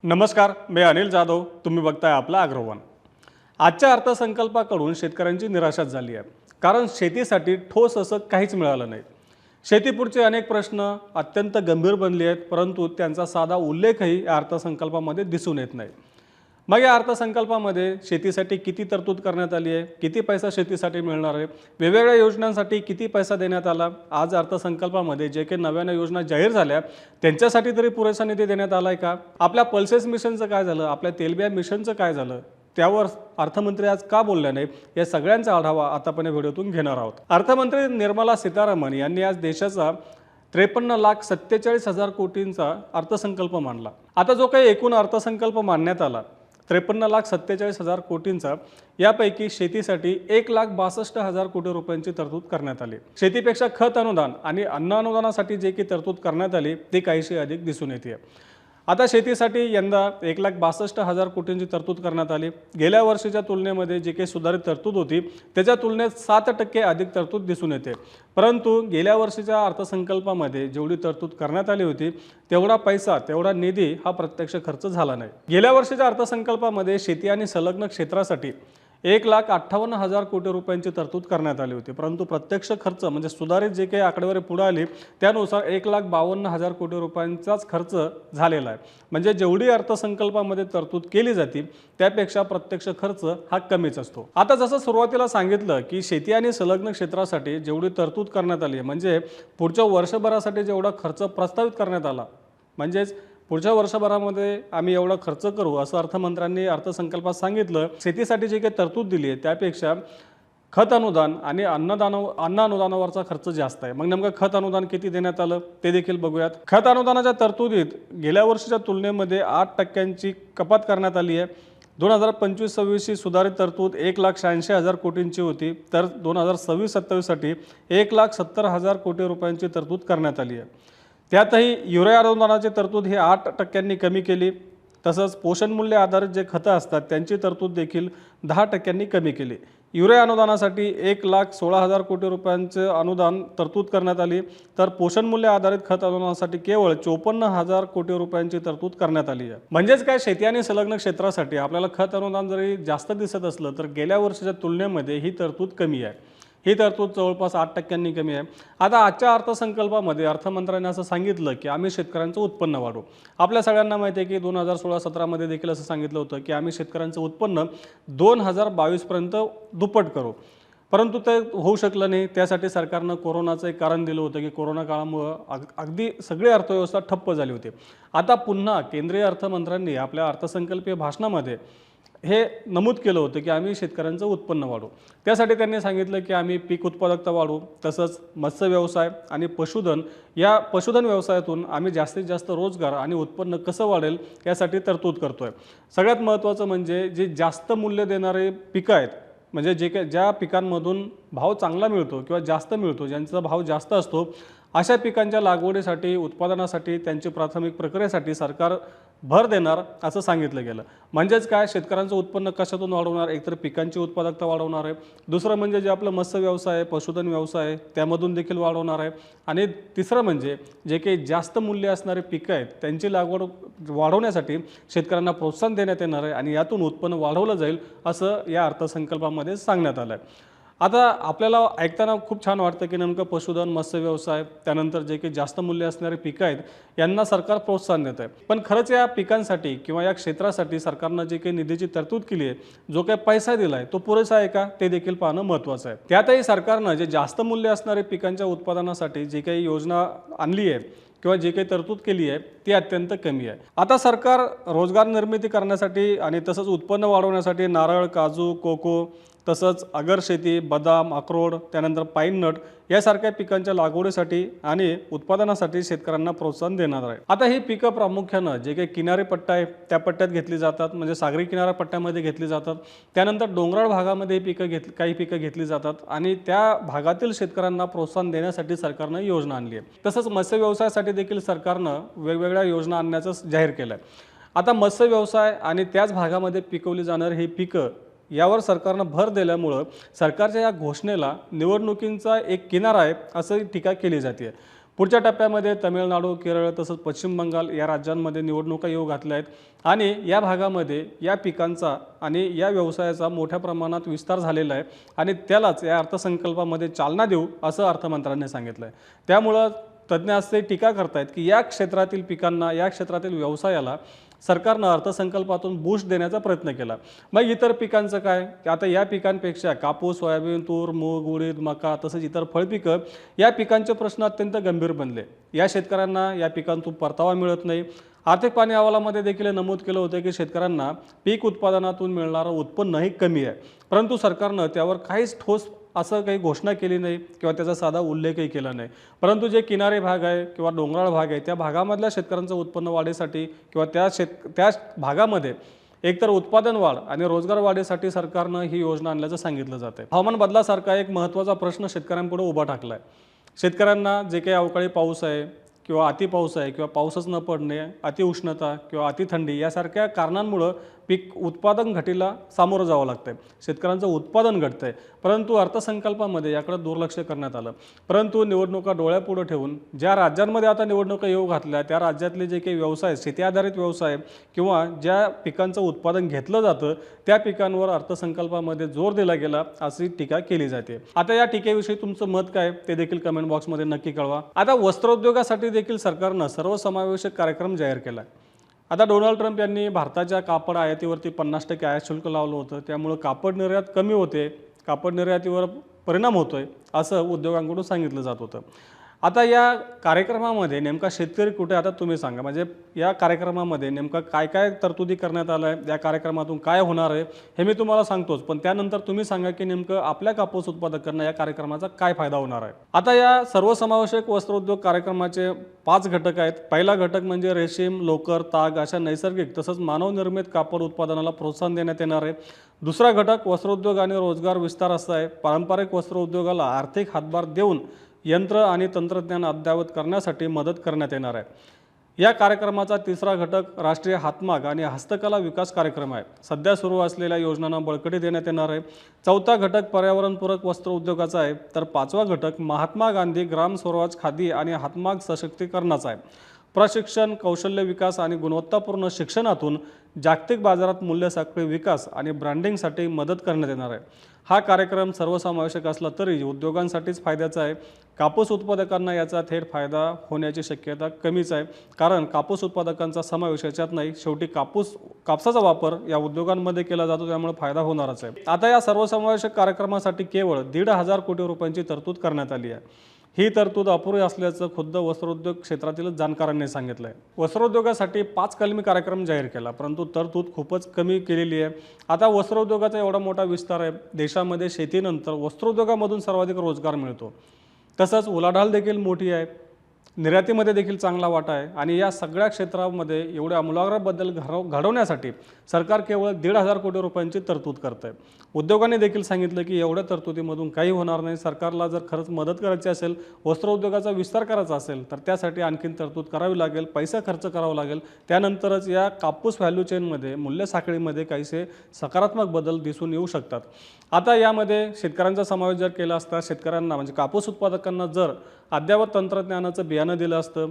नमस्कार, मी अनिल जाधव. तुम्ही बघताय आपला अग्रवन. आजच्या अर्थसंकल्पाकडून शेतकऱ्यांची निराशाच झाली आहे, कारण शेतीसाठी ठोस असं काहीच मिळालं नाही. शेतीपुढचे अनेक प्रश्न अत्यंत गंभीर बनले आहेत, परंतु त्यांचा साधा उल्लेखही या अर्थसंकल्पामध्ये दिसून येत नाही. मग या अर्थसंकल्पामध्ये शेतीसाठी किती तरतूद करण्यात आली आहे, किती पैसा शेतीसाठी मिळणार आहे, वेगवेगळ्या योजनांसाठी किती पैसा देण्यात आला, आज अर्थसंकल्पामध्ये जे काही नव्याने योजना जाहीर झाल्या त्यांच्यासाठी तरी पुरेसा निधी देण्यात आला आहे का, आपल्या पल्सेस मिशनचं काय झालं, आपल्या तेलबिया मिशनचं काय झालं, त्यावर अर्थमंत्री आज का बोलल्या नाही, या सगळ्यांचा आढावा आता आपण या व्हिडिओतून घेणार आहोत. अर्थमंत्री निर्मला सीतारामन यांनी आज देशाचा 53,47,00,000 कोटींचा अर्थसंकल्प मांडला. आता जो काही एकूण अर्थसंकल्प मांडण्यात आला 53,47,00,000 कोटींचा, यापैकी शेतीसाठी 1,62,00,000 कोटी रुपयांची तरतूद करण्यात आली. शेतीपेक्षा खत अनुदान आणि अन्न अनुदानासाठी जे काही तरतूद करण्यात आली ती काहीशी अधिक दिसून येते. आता शेतीसाठी यंदा 1,62,00,000 कोटींची तरतूद करण्यात आली. गेल्या वर्षीच्या तुलनेमध्ये जे काही सुधारित तरतूद होती त्याच्या तुलनेत 7% अधिक तरतूद दिसून येते. परंतु गेल्या वर्षीच्या अर्थसंकल्पामध्ये जेवढी तरतूद करण्यात आली होती तेवढा पैसा, तेवढा निधी हा प्रत्यक्ष खर्च झाला नाही. गेल्या वर्षीच्या अर्थसंकल्पामध्ये शेती आणि संलग्न क्षेत्रासाठी 1,58,000 कोटी रुपयांची तरतूद करण्यात आली होती, परंतु प्रत्यक्ष खर्च म्हणजे सुधारित जे काही आकडेवारी पुढे आली त्यानुसार 1,52,000 कोटी रुपयांचाच खर्च झालेला आहे. म्हणजे जेवढी अर्थसंकल्पामध्ये तरतूद केली जाते त्यापेक्षा प्रत्यक्ष खर्च हा कमीच असतो. आता जसं सुरुवातीला सांगितलं की शेती आणि संलग्न क्षेत्रासाठी जेवढी तरतूद करण्यात आली, म्हणजे पुढच्या वर्षभरासाठी जेवढा खर्च प्रस्तावित करण्यात आला, म्हणजेच पुढच्या वर्षभरामध्ये आम्ही एवढा खर्च करू असं अर्थमंत्र्यांनी अर्थसंकल्पात सांगितलं. शेतीसाठी जे काही तरतूद दिली आहे त्यापेक्षा खत अनुदान आणि अन्न अनुदानावरचा खर्च जास्त आहे. मग नेमकं खत अनुदान किती देण्यात आलं ते देखील बघूयात. खत अनुदानाच्या तरतुदीत गेल्या वर्षीच्या तुलनेमध्ये 8% कपात करण्यात आली आहे. 2025-26 सुधारित तरतूद 1,86,000 कोटींची होती, तर 2026-27साठी 1,70,000 कोटी रुपयांची तरतूद करण्यात आली आहे. त्यातही युरिया अनुदानाची तरतूद ही 8% कमी केली. तसंच पोषण मूल्य आधारित जे खतं असतात त्यांची तरतूद देखील 10% कमी केली. युरिया अनुदानासाठी 1,16,000 कोटी रुपयांचं अनुदान तरतूद करण्यात आली, तर पोषण मूल्य आधारित खत अनुदानासाठी केवळ 54,000 कोटी रुपयांची तरतूद करण्यात आली आहे. म्हणजेच काय, शेती आणि संलग्न क्षेत्रासाठी आपल्याला खत अनुदान जरी जास्त दिसत असलं तर गेल्या वर्षीच्या तुलनेमध्ये ही तरतूद कमी आहे. ही तरतूद जवळपास 8% कमी आहे. आता आजच्या अर्थसंकल्पामध्ये अर्थमंत्र्यांनी असं सांगितलं की आम्ही शेतकऱ्यांचं उत्पन्न वाढवू. आपल्या सगळ्यांना माहिती आहे की 2016-17मध्ये देखील असं सांगितलं होतं की आम्ही शेतकऱ्यांचं उत्पन्न 2022पर्यंत दुप्पट करू, परंतु ते होऊ शकलं नाही. त्यासाठी सरकारनं कोरोनाचं एक कारण दिलं होतं की कोरोना काळामुळं अगदी सगळी अर्थव्यवस्था ठप्प झाली होती. आता पुन्हा केंद्रीय अर्थमंत्र्यांनी आपल्या अर्थसंकल्पीय भाषणामध्ये हे नमूद केलं होतं की आम्ही शेतकऱ्यांचं उत्पन्न वाढवू. त्यासाठी त्यांनी सांगितलं की आम्ही पीक उत्पादकता वाढवू, तसंच मत्स्य व्यवसाय आणि पशुधन व्यवसायातून आम्ही जास्तीत जास्त रोजगार आणि उत्पन्न कसं वाढेल यासाठी तरतूद करतोय. सगळ्यात महत्त्वाचं म्हणजे जे जास्त मूल्य देणारे पिकं आहेत, म्हणजे ज्या पिकांमधून भाव चांगला मिळतो किंवा जास्त मिळतो, ज्यांचा भाव जास्त असतो, अशा पिकांच्या लागवडीसाठी, उत्पादनासाठी, त्यांची प्राथमिक प्रक्रियेसाठी सरकार भर देणार असं सांगितलं गेलं. म्हणजेच काय, शेतकऱ्यांचं उत्पन्न कशातून वाढवणार, एकतर पिकांची उत्पादकता वाढवणार आहे, दुसरं म्हणजे जे आपलं मत्स्य व्यवसाय आहे, पशुधन व्यवसाय आहे त्यामधून देखील वाढवणार आहे, आणि तिसरं म्हणजे जे काही जास्त मूल्य असणारे पिकं आहेत त्यांची लागवड वाढवण्यासाठी शेतकऱ्यांना प्रोत्साहन देण्यात येणार आहे आणि यातून उत्पन्न वाढवलं जाईल असं या अर्थसंकल्पामध्ये सांगण्यात आलं आहे. आता आपल्याला ऐकताना खूप छान वाटतं की नेमकं पशुधन, मत्स्य व्यवसाय, त्यानंतर जे काही जास्त मूल्य असणारे पिकं आहेत यांना सरकार प्रोत्साहन देत आहे. पण खरंच या पिकांसाठी किंवा या क्षेत्रासाठी सरकारनं जे काही निधीची तरतूद केली आहे, जो काही पैसा दिला आहे तो पुरेसा आहे का ते देखील पाहणं महत्त्वाचं आहे. त्यातही सरकारनं जे जास्त मूल्य असणारे पिकांच्या उत्पादनासाठी जी काही योजना आणली आहे किंवा जे काही तरतूद केली आहे ती अत्यंत कमी आहे. आता सरकार रोजगार निर्मिती करण्यासाठी आणि तसंच उत्पन्न वाढवण्यासाठी नारळ, काजू, कोको, तसंच अगर शेती, बदाम, अक्रोड, त्यानंतर पाईन नट यासारख्या पिकांच्या लागवडीसाठी आणि उत्पादनासाठी शेतकऱ्यांना प्रोत्साहन देणार आहे. आता ही पिकं प्रामुख्यानं जे काही किनारी पट्टा आहे त्या पट्ट्यात घेतली जातात, म्हणजे सागरी किनारा पट्ट्यामध्ये घेतली जातात. त्यानंतर डोंगराळ भागामध्ये काही पिकं घेतली जातात आणि त्या भागातील शेतकऱ्यांना प्रोत्साहन देण्यासाठी सरकारनं योजना आणली आहे. तसंच मत्स्य व्यवसायासाठी देखील सरकारनं वेगवेगळ्या योजना आणण्याचं जाहीर केलं आहे. आता मत्स्य व्यवसाय आणि त्याच भागामध्ये पिकवली जाणारी ही पिकं यावर सरकारनं भर दिल्यामुळं सरकारच्या या घोषणेला निवडणुकींचा एक किनारा आहे असं टीका केली जाते. पुढच्या टप्प्यामध्ये तमिळनाडू, केरळ तसंच पश्चिम बंगाल या राज्यांमध्ये निवडणुका येऊ घातल्या आहेत आणि या भागामध्ये या पिकांचा आणि या व्यवसायाचा मोठ्या प्रमाणात विस्तार झालेला आहे आणि त्यालाच या अर्थसंकल्पामध्ये चालना देऊ असं अर्थमंत्र्यांनी सांगितलं आहे। त्यामुळं तज्ज्ञ असे टीका करतायत की या क्षेत्रातील पिकांना, या क्षेत्रातील व्यवसायाला सरकारनं अर्थसंकल्पातून बूस्ट देण्याचा प्रयत्न केला। मग इतर पिकांचं काय? आता या पिकांपेक्षा कापूस, सोयाबीन, तूर, मूग, उडीद, मका तसंच इतर फळपिकं या पिकांचे प्रश्न अत्यंत गंभीर बनले। या शेतकऱ्यांना या पिकांतून परतावा मिळत नाही। आर्थिक पाहणी अहवालामध्ये देखील नमूद केलं होतं की शेतकऱ्यांना पीक उत्पादनातून मिळणारं उत्पन्नही कमी आहे, परंतु सरकारनं त्यावर काहीच ठोस असं काही घोषणा केली नाही किंवा त्याचा साधा उल्लेखही केला नाही। परंतु जे किनारी भाग आहे किंवा डोंगराळ भाग आहे त्या भागामधल्या शेतकऱ्यांचं उत्पन्न वाढीसाठी किंवा त्या भागामध्ये एकतर उत्पादन वाढ आणि रोजगार वाढीसाठी सरकारनं ही योजना आणल्याचं सांगितलं जातं। हवामान बदलासारखा एक महत्त्वाचा प्रश्न शेतकऱ्यांपुढे उभा टाकला आहे। शेतकऱ्यांना जे काही अवकाळी पाऊस आहे किंवा अतिपाऊस आहे किंवा पाऊसच न पडणे, अतिउष्णता किंवा अतिथंडी यासारख्या कारणांमुळे पीक उत्पादन घटीला सामोरं जावं लागतंय। शेतकऱ्यांचं उत्पादन घटतंय, परंतु अर्थसंकल्पामध्ये याकडे दुर्लक्ष करण्यात आलं। परंतु निवडणुका डोळ्यापुढे ठेवून ज्या राज्यांमध्ये आता निवडणुका येऊ घातल्या त्या राज्यातले जे काही व्यवसाय, शेती आधारित व्यवसाय किंवा ज्या पिकांचं उत्पादन घेतलं जातं त्या पिकांवर अर्थसंकल्पामध्ये जोर दिला गेला अशी टीका केली जाते। आता या टीकेविषयी तुमचं मत काय ते देखील कमेंट बॉक्समध्ये नक्की कळवा। आता वस्त्रोद्योगासाठी देखील सरकारनं सर्वसमावेशक कार्यक्रम जाहीर केला। आता डोनाल्ड ट्रम्प यांनी भारताच्या कापड आयातीवरती 50% आयात शुल्क लावलं होतं, त्यामुळे कापड निर्यात कमी होते, कापड निर्यातीवर परिणाम होतोय असं उद्योगांकडून सांगितलं जात होतं। आता या कार्यक्रमामध्ये नेमका शेतकरी कुठे, आता तुम्ही सांगा, म्हणजे या कार्यक्रमामध्ये नेमका काय काय तरतुदी करण्यात आलं आहे, या कार्यक्रमातून काय होणार आहे हे मी तुम्हाला सांगतोच, पण त्यानंतर तुम्ही सांगा की नेमकं आपल्या कापूस उत्पादकांना या कार्यक्रमाचा काय फायदा होणार आहे। आता या सर्वसमावेशक वस्त्रोद्योग कार्यक्रमाचे 5 घटक आहेत। पहिला घटक म्हणजे रेशीम, लोकर, ताग अशा नैसर्गिक तसंच मानवनिर्मित कापड उत्पादनाला प्रोत्साहन देण्यात येणार आहे। दुसरा घटक वस्त्रोद्योग आणि रोजगार विस्तार असा आहे। पारंपरिक वस्त्रोद्योगाला आर्थिक हातभार देऊन यंत्र आणि तंत्रज्ञान अद्ययावत करण्यासाठी मदत करण्यात येणार आहे। या कार्यक्रमाचा तिसरा घटक राष्ट्रीय हातमाग आणि हस्तकला विकास कार्यक्रम आहे। सध्या सुरू असलेल्या योजनांना बळकटी देण्यात येणार आहे। चौथा घटक पर्यावरणपूरक वस्त्र उद्योगाचा आहे, तर पाचवा घटक महात्मा गांधी ग्राम स्वराज खादी आणि हातमाग सशक्तीकरणाचा आहे। प्रशिक्षण, कौशल्य विकास आणि गुणवत्तापूर्ण शिक्षणातून जागतिक बाजारात मूल्य साखळी विकास आणि ब्रँडिंगसाठी मदत करण्यात येणार आहे। हा कार्यक्रम सर्वसमावेशक असला तरी उद्योगांसाठीच फायद्याचा आहे। कापूस उत्पादकांना याचा थेट फायदा होण्याची शक्यता कमीच आहे, कारण कापूस उत्पादकांचा समावेश याच्यात नाही। शेवटी कापसाचा वापर या उद्योगांमध्ये केला जातो, त्यामुळे फायदा होणारच आहे। आता या सर्वसमावेशक कार्यक्रमासाठी केवळ 1,500 कोटी रुपयांची तरतूद करण्यात आली आहे। ही तरतूद अपुरी असल्याचं खुद्द वस्त्रोद्योग क्षेत्रातील जाणकारांनी सांगितलं आहे। वस्त्रोद्योगासाठी 5 कलमी कार्यक्रम जाहीर केला, परंतु तरतूद खूपच कमी केलेली आहे। आता वस्त्रोद्योगाचा एवढा मोठा विस्तार आहे, देशामध्ये शेतीनंतर वस्त्रोद्योगामधून सर्वाधिक रोजगार मिळतो, तसंच उलाढाल देखील मोठी आहे, निर्यातीमध्ये देखील चांगला वाटा आहे आणि या सगळ्या क्षेत्रामध्ये एवढे आमूलाग्र बदल घडवण्यासाठी सरकार केवळ 1,500 कोटी रुपयांची तरतूद करत आहे। उद्योगांनी देखील सांगितलं की एवढ्या तरतुदीमधून काही होणार नाही। सरकारला जर खरंच मदत करायची असेल, वस्त्रोद्योगाचा विस्तार करायचा असेल तर त्यासाठी आणखीन तरतूद करावी लागेल, पैसा खर्च करावा लागेल, त्यानंतरच या कापूस व्हॅल्यू चेनमध्ये, मूल्य साखळीमध्ये काहीसे सकारात्मक बदल दिसून येऊ शकतात। आता यामध्ये शेतकऱ्यांचा समावेश जर केला असता, शेतकऱ्यांना म्हणजे कापूस उत्पादकांना जर अद्ययावत तंत्रज्ञानाचं बियाणं दिलं असतं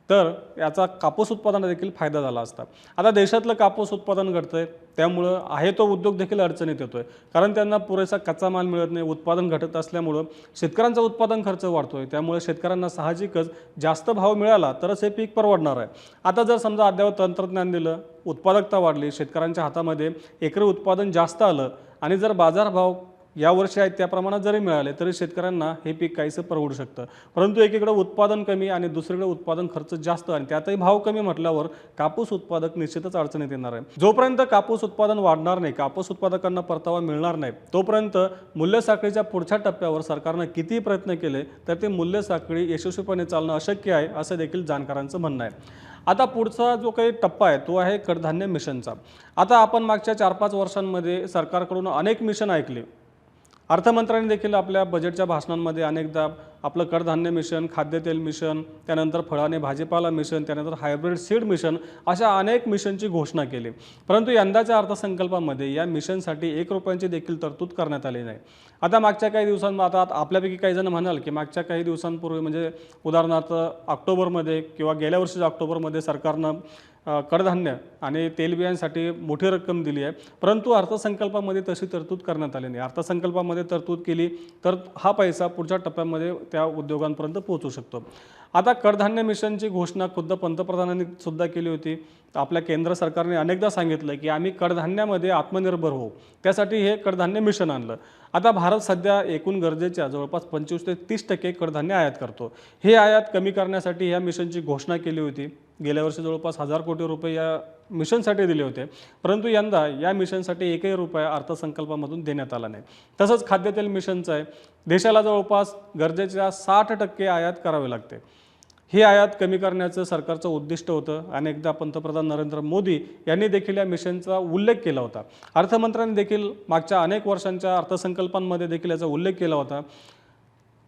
तर याचा कापूस उत्पादनाला देखील फायदा झाला असता। आता देशातलं कापूस उत्पादन घटतंय, त्यामुळं आहे तो उद्योग देखील अडचणीत येतोय, कारण त्यांना पुरेसा कच्चा माल मिळत नाही। उत्पादन घटत असल्यामुळं शेतकऱ्यांचा उत्पादन खर्च वाढतोय, त्यामुळे शेतकऱ्यांना साहजिकच जास्त भाव मिळाला तरच हे पीक परवडणार आहे। आता जर समजा अद्ययावत तंत्रज्ञान दिलं, उत्पादकता वाढली, शेतकऱ्यांच्या हातामध्ये एकरी उत्पादन जास्त आलं आणि जर बाजारभाव यावर्षी आहेत त्या प्रमाणात जरी मिळाले तरी शेतकऱ्यांना हे पीक काहीसं परवडू शकतं। परंतु एकीकडे उत्पादन कमी आणि दुसरीकडे उत्पादन खर्च जास्त आणि त्यातही भाव कमी म्हटल्यावर कापूस उत्पादक निश्चितच अडचणीत येणार आहे। जोपर्यंत कापूस उत्पादन वाढणार नाही, कापूस उत्पादकांना परतावा मिळणार नाही, तोपर्यंत मूल्य साखळीच्या पुढच्या टप्प्यावर सरकारनं किती प्रयत्न केले तर ते मूल्य साखळी यशस्वीपणे चालणं अशक्य आहे असं देखील जाणकारांचं म्हणणं आहे। आता पुढचा जो काही टप्पा आहे तो आहे कडधान्य मिशनचा। आता आपण मागच्या 4-5 वर्षांमध्ये सरकारकडून अनेक मिशन ऐकले, अर्थमंत्र्यांनी देखील आपल्या बजेटच्या भाषणांमध्ये अनेकदा आपलं कडधान्य मिशन, खाद्यतेल मिशन, त्यानंतर फळ आणि भाजीपाला मिशन, त्यानंतर हायब्रिड सीड मिशन अशा अनेक मिशनची घोषणा केली. परंतु यंदाच्या अर्थसंकल्पामध्ये या मिशनसाठी 1 रुपयांची देखील तरतूद करण्यात आली नाही. आता मागच्या काही दिवसांमध्ये आता आपल्यापैकी काही जण म्हणाल की मागच्या काही दिवसांपूर्वी म्हणजे उदाहरणार्थ ऑक्टोबरमध्ये किंवा गेल्या वर्षीच्या ऑक्टोबरमध्ये सरकारनं कडधान्य आणि तेलबियांसाठी मोठी रक्कम दिली आहे, परंतु अर्थसंकल्पामध्ये तशी तरतूद करण्यात आली नाही. अर्थसंकल्पामध्ये तरतूद केली तर हा पैसा पुढच्या टप्प्यामध्ये त्या उद्योगांपर्यंत पोहोचू शकतो. आता कडधान्य मिशनची घोषणा खुद्द पंतप्रधानांनी सुद्धा केली होती. आपल्या केंद्र सरकारने अनेकदा सांगितलं की आम्ही कडधान्यामध्ये आत्मनिर्भर होऊ, त्यासाठी हे कडधान्य मिशन आणलं. आता भारत सध्या एकूण गरजेच्या जवळपास 25 ते 30% कडधान्य आयात करतो. हे आयात कमी करण्यासाठी या मिशनची घोषणा केली होती. गेल्या वर्षी जवळपास 1000 कोटी रुपये या मिशनसाठी दिले होते, परंतु यंदा या मिशनसाठी 1ही रुपया अर्थसंकल्पामधून देण्यात आला नाही. तसंच खाद्यतेल मिशनचं आहे, देशाला जवळपास गरजेच्या 60% आयात करावे लागते. ही आयात कमी करण्याचं सरकारचं उद्दिष्ट होतं. अनेकदा पंतप्रधान नरेंद्र मोदी यांनी देखील या मिशनचा उल्लेख केला होता. अर्थमंत्र्यांनी देखील मागच्या अनेक वर्षांच्या अर्थसंकल्पांमध्ये देखील याचा उल्लेख केला होता.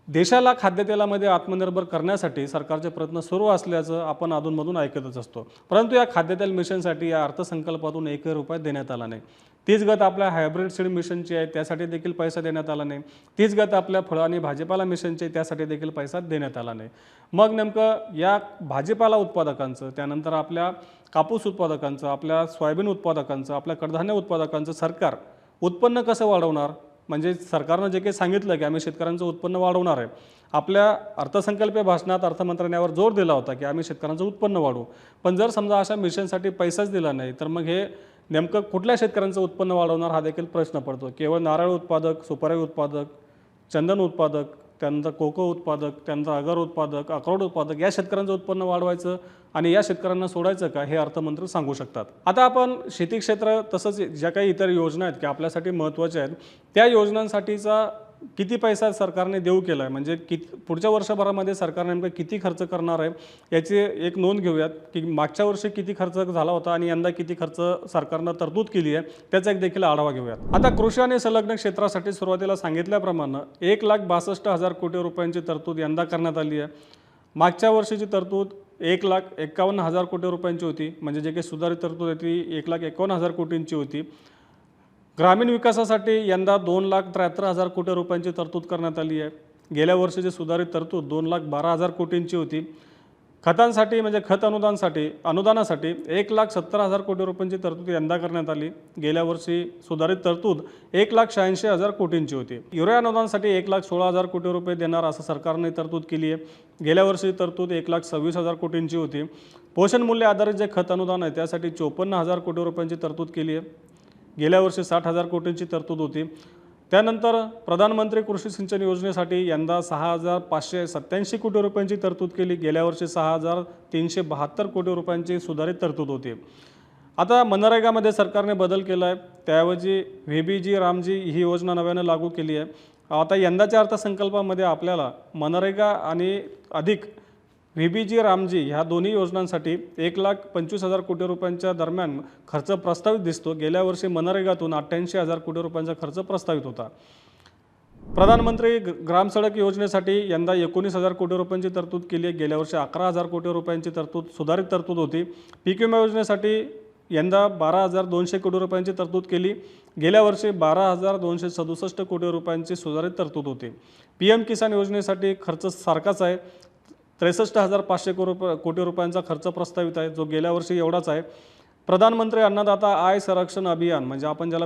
देशाला खाद्यतेलामध्ये आत्मनिर्भर करण्यासाठी सरकारचे प्रयत्न सुरू असल्याचं आपण अधूनमधून ऐकतच असतो, परंतु या खाद्यतेल मिशनसाठी या अर्थसंकल्पातून 1ही रुपया देण्यात आला नाही. तीच गत आपल्या हायब्रिड सीड मिशनची आहे, त्यासाठी देखील पैसा देण्यात आला नाही. तीच गत आपल्या फळ आणि भाजीपाला मिशनची आहे, त्यासाठी देखील पैसा देण्यात आला नाही. मग नेमकं या भाजीपाला उत्पादकांचं, त्यानंतर आपल्या कापूस उत्पादकांचं, आपल्या सोयाबीन उत्पादकांचं, आपल्या कडधान्य उत्पादकांचं सरकार उत्पन्न कसं वाढवणार? म्हणजे सरकारनं जे काही सांगितलं की आम्ही शेतकऱ्यांचं उत्पन्न वाढवणार आहे, आपल्या अर्थसंकल्पीय भाषणात अर्थमंत्र्यांनी यावर जोर दिला होता की आम्ही शेतकऱ्यांचं उत्पन्न वाढवू. पण जर समजा अशा मिशनसाठी पैसाच दिला नाही तर मग हे नेमकं कुठल्या शेतकऱ्यांचं उत्पन्न वाढवणार हा देखील प्रश्न पडतो. केवळ नारळ उत्पादक, सुपारी उत्पादक, चंदन उत्पादक, त्यानंतर कोको उत्पादक, त्यानंतर अगर उत्पादक, अक्रोड उत्पादक या शेतकऱ्यांचं उत्पन्न वाढवायचं आणि या शेतकऱ्यांना सोडायचं का, हे अर्थमंत्री सांगू शकतात. आता आपण शेती क्षेत्र तसंच ज्या काही इतर योजना आहेत की आपल्यासाठी महत्त्वाच्या आहेत, त्या योजनांसाठीचा किती पैसा सरकारने देऊ केला आहे, म्हणजे पुढच्या वर्षभरामध्ये सरकार नेमकं किती खर्च करणार आहे याची एक नोंद घेऊयात की मागच्या वर्षी किती खर्च झाला होता आणि यंदा किती खर्च सरकारनं तरतूद केली आहे, त्याचा एक देखील आढावा घेऊयात. आता कृषी आणि संलग्न क्षेत्रासाठी सुरुवातीला सांगितल्याप्रमाणे 1,62,000 कोटी रुपयांची तरतूद यंदा करण्यात आली आहे. मागच्या वर्षीची तरतूद 1,51,000 कोटी रुपयांची होती, म्हणजे जे काही सुधारित तरतूद आहे ती 1,51,000 कोटींची होती. ग्रामीण विकासासाठी यंदा 2,73,000 कोटी रुपयांची तरतूद करण्यात आली आहे. गेल्या वर्षीची सुधारित तरतूद 2,12,000 कोटींची होती. खतांसाठी म्हणजे खत अनुदानासाठी 1,70,000 कोटी रुपयांची तरतूद यंदा करण्यात आली. गेल्या वर्षी सुधारित तरतूद 1,86,000 कोटींची होती. युरिया अनुदानासाठी 1,16,000 कोटी रुपये देणार असं सरकारने तरतूद केली आहे. गेल्या वर्षी तरतूद 1,26,000 कोटींची होती. पोषण मूल्य आधारित जे खत अनुदान आहे त्यासाठी 54,000 कोटी रुपयांची तरतूद केली आहे. गेल्या वर्षी 60,000 कोटींची तरतूद होती. त्यानंतर प्रधानमंत्री कृषी सिंचन योजनेसाठी यंदा 6,587 कोटी रुपयांची तरतूद केली. गेल्या वर्षी 6,372 कोटी रुपयांची सुधारित तरतूद होती. आता मनरेगामध्ये सरकारने बदल केला आहे. त्याऐवजी VBG रामजी ही योजना नव्यानं लागू केली आहे. आता यंदाच्या अर्थसंकल्पामध्ये आपल्याला मनरेगा आणि अधिक VBG रामजी ह्या दोन्ही योजनांसाठी 1,25,000 कोटी रुपयांच्या दरम्यान खर्च प्रस्तावित दिसतो. गेल्या वर्षी मनरेगातून 88,000 कोटी रुपयांचा खर्च प्रस्तावित होता. प्रधानमंत्री ग्राम सडक योजनेसाठी यंदा 19,000 कोटी रुपयांची तरतूद केली आहे. गेल्या वर्षी 11,000 कोटी रुपयांची सुधारित तरतूद होती. पीक विमा योजनेसाठी यंदा 12,200 कोटी रुपयांची तरतूद केली. गेल्या वर्षी 12,267 कोटी रुपयांची सुधारित तरतूद होती. PM किसान योजनेसाठी खर्च सारखाच आहे. 63,500 कोटी रुपयांचा खर्च प्रस्तावित आहे, जो गेल्या वर्षी एवढाच आहे. प्रधानमंत्री अन्नदाता आय संरक्षण अभियान म्हणजे आपण ज्याला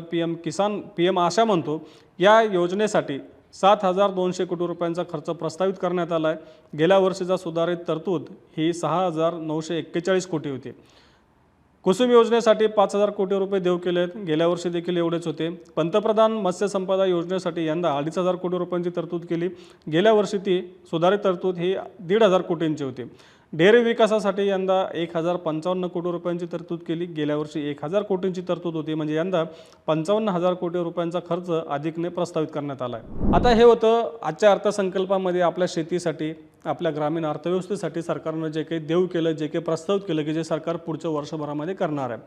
PM आशा म्हणतो, या योजनेसाठी 7,200 कोटी रुपयांचा खर्च प्रस्तावित करण्यात आला आहे. गेल्या वर्षीचा सुधारित तरतूद ही 6,941 कोटी होती. कुसुम योजनेसाठी 5,000 कोटी रुपये देऊ केले आहेत. गेल्या वर्षी देखील एवढेच होते. पंतप्रधान मत्स्य संपदा योजनेसाठी यंदा 2,500 कोटी रुपयांची तरतूद केली. गेल्या वर्षी ती सुधारित तरतूद ही 1,500 कोटींची होती. डेअरी विकासासाठी यंदा 1,055 कोटी रुपयांची तरतूद केली. गेल्या वर्षी 1,000 कोटींची तरतूद होती, म्हणजे यंदा 55,000 कोटी रुपयांचा खर्च अधिकने प्रस्तावित करण्यात आला आहे. आता हे होतं आजच्या अर्थसंकल्पामध्ये आपल्या शेतीसाठी, आपल्या ग्रामीण अर्थव्यवस्थेसाठी सरकारनं जे काही देऊ केलं, जे काही प्रस्तावित केलं की जे सरकार पुढच्या वर्षभरामध्ये करणार आहे.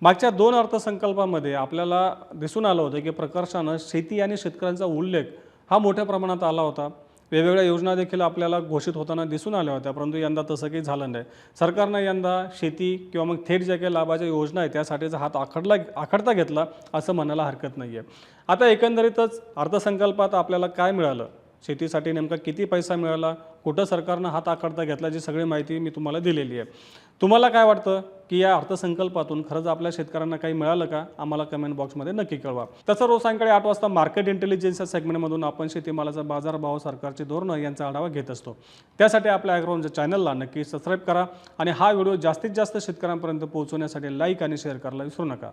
मागच्या 2 अर्थसंकल्पामध्ये आपल्याला दिसून आलं होतं की प्रकर्षानं शेती आणि शेतकऱ्यांचा उल्लेख हा मोठ्या प्रमाणात आला होता. वेगवेगळ्या योजना देखील आपल्याला घोषित होताना दिसून आल्या होत्या, परंतु यंदा तसं काही झालं नाही. सरकारनं यंदा शेती किंवा मग थेट ज्या काही लाभाच्या योजना आहेत त्यासाठीचा हात आखडता घेतला असं म्हणायला हरकत नाही आहे. आता एकंदरीतच अर्थसंकल्पात आपल्याला काय मिळालं, शेतीसाठी नेमका किती पैसा मिळाला, कुठं सरकारनं हात आखडता घेतला, जी सगळी माहिती मी तुम्हाला दिलेली आहे. तुम्हाला काय वाटतं की या अर्थसंकल्पातून खरंच आपल्या शेतकऱ्यांना काही मिळालं का? आम्हाला कमेंट बॉक्समध्ये नक्की कळवा. तसं रोज सायंकाळी 8 वाजता मार्केट इंटेलिजन्स या सेगमेंटमधून आपण शेतीमालाचा बाजारभाव, सरकारची धोरणं यांचा आढावा घेत असतो. त्यासाठी आपल्या ॲग्रोनच्या चॅनलला नक्की सबस्क्राईब करा आणि हा व्हिडिओ जास्तीत जास्त शेतकऱ्यांपर्यंत पोहोचवण्यासाठी लाईक आणि शेअर करायला विसरू नका.